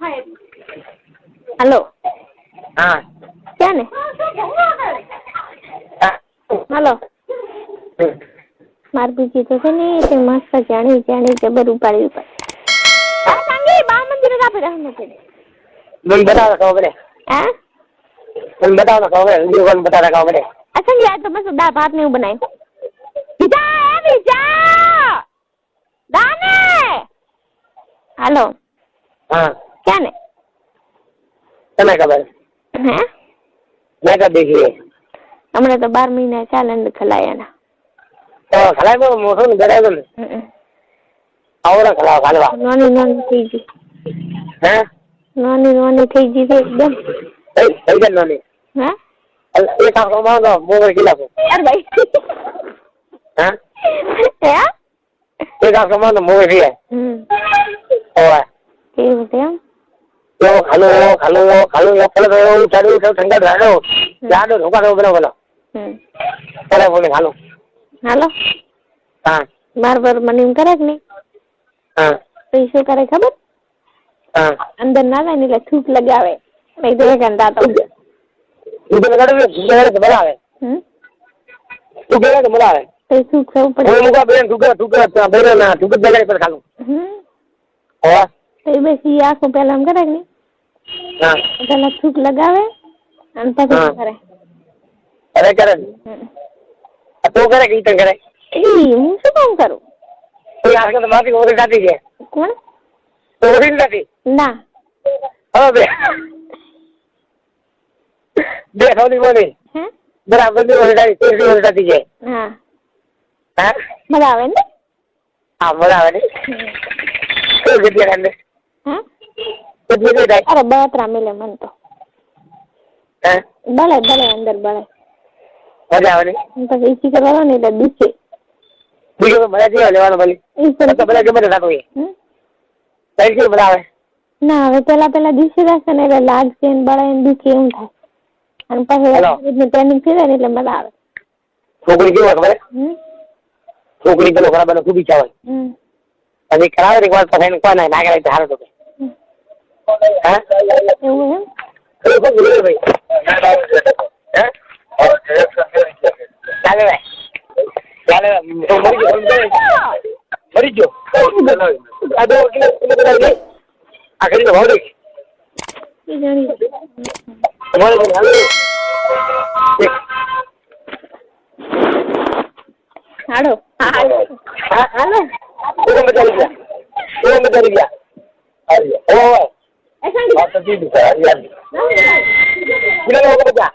Hello हाँ क्या ने हेलो मार पीछे तो से नहीं ते मस्त जानी जानी जबर उपाड़ी आ संगी बा मंदिर का पे रहने थे मन बता रखा बड़े हैं मन बता रखा बड़े वीडियो कॉल बता रखा बड़े अच्छा यार तो बस दाल भात नहीं बनाए विजा दाने हेलो हाँ क्या ने समय खबर हैं मैं कब देखिए हमने तो 12 महीना चालन खिलाया ना तो खिलाए वो मौसम बड़ा है और खिलाओ खिलाओ नॉनी थी जी हैं नॉनी थी जी एकदम सही कर लो नहीं हैं एक काम करो मारो मोबाइल खिला को यार भाई हैं क्या एक काम करो मारो मोबाइल है और ठीक होते हैं तो हेलो तो चालू तो ठंडा रहो याद धोखा दो बोलो चलो बोले हेलो हेलो हाँ बार मनी करे कि नहीं हाँ तो इसे करे खबर हाँ अंदर ना जाने लगे थूक लगावे नहीं तो गंदा तो इधर लगा तो बड़ा है तू बेरा तो बड़ा है तो थूक से ऊपर वो मुका बेरा थूक बेरा ना थूक जगह पर खा लो और तो बस ये आंखों पहले हम करेंगे हाँ पहले थूक लगावे अंत तक करे अरे करे तो करे कि तो करे मुझे कौन करूं तो यार का तो माफी हो जाती है कौन तो हो जाती ना हाँ बे देखो नहीं बोले हैं बराबर नहीं हो जाती है हाँ हाँ बतावे ना हाँ बराबर नहीं तो कितने करने हाँ कितने दे दाई अरे बहुत मिले मन तो हाँ बड़े अंदर बड़े मजा नहीं तो इसी के वाला नहीं था दूसरे मुझे मजा नहीं आने वाला बोली इस पर तो बड़ा जमने था कोई सही क्यों बतावे ना वे पहला दूसरे रास्ते नहीं लाग से बड़ा दूसरे उन था हम पहले ट्रेनिंग थी नहीं लंबा लावे छोकरी क्यों खबर छोकरी को खबर बनो खूब इच्छा है अभी करावे एक बार पता नहीं कौन है ना करे धारो तो हैं એવું એમ तो बोल भाई हैं ચાલે મરી ગયો આ દો કિલો આખરી તો ભાવ દેખ એ જાણી તમારે હાલો હાલો वो बता दिया ओ ऐसा बात तो ठीक है यार किलो हो गया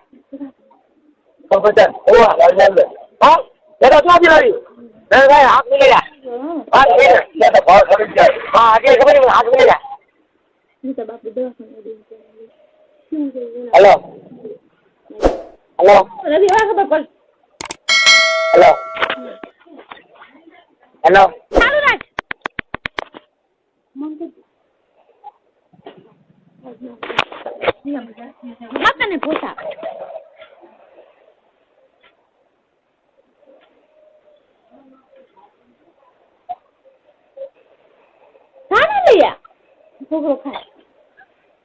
तो बता ओ हां जरा क्या दिला रही नहीं भाई हाथ मिलेगा हाथ मिलेगा ये तो बहुत खरीद गया हां आगे खबर नहीं हाथ मिलेगा हेलो हेलो रवि वाला खबर कॉल हेलो हेलो चालू राख मत ने पूछा खाना लिया छोकरो खाए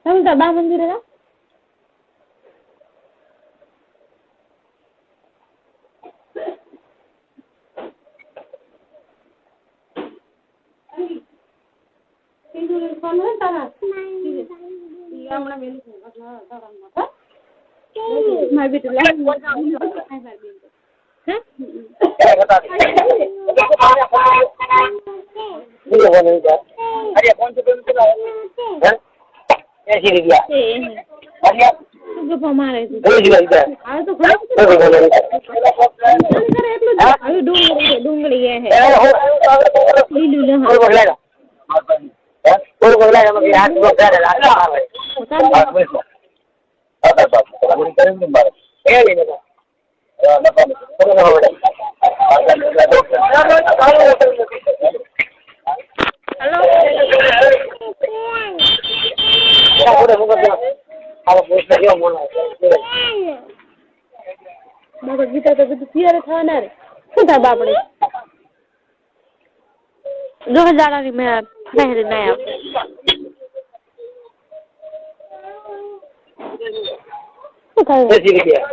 हम तो बा मंदिर है अरे कौन से कैसी लिया अरे हमारे तो डूंगरी है गीता तो पियर था ना શું થાય બાપડે જો જાડા ની મેં ફેર નયા શું થયું? 80 રૂપિયા.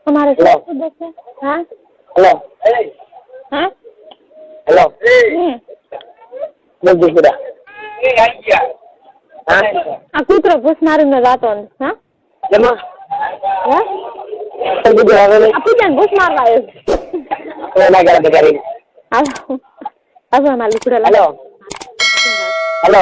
તમારે હેલો. શું દેશે? હા હેલો. હા હેલો. હમ. બોલ દીકરા. હા? આ કૂતરો પૂછનારું ને રાતો હા એમાં? હે શું કીધું હવે નહીં? આ પૂજાને પૂછ મારવા આવ્યો એના ઘરે બગાડી. હાલો હવે મારા લુકડા હેલો. હેલો.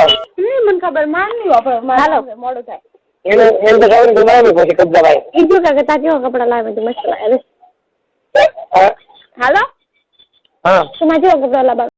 મને ખબર માનની વાપર હાલો મોડું થાય એને તો ખબર નથી મારી પછી કબજાભાઈ. એ જો કે તા કેવા કપડા લાવે છે મસ્ત લાવે હા? હાલો હા. તમારે કેવા કપડા લાવવા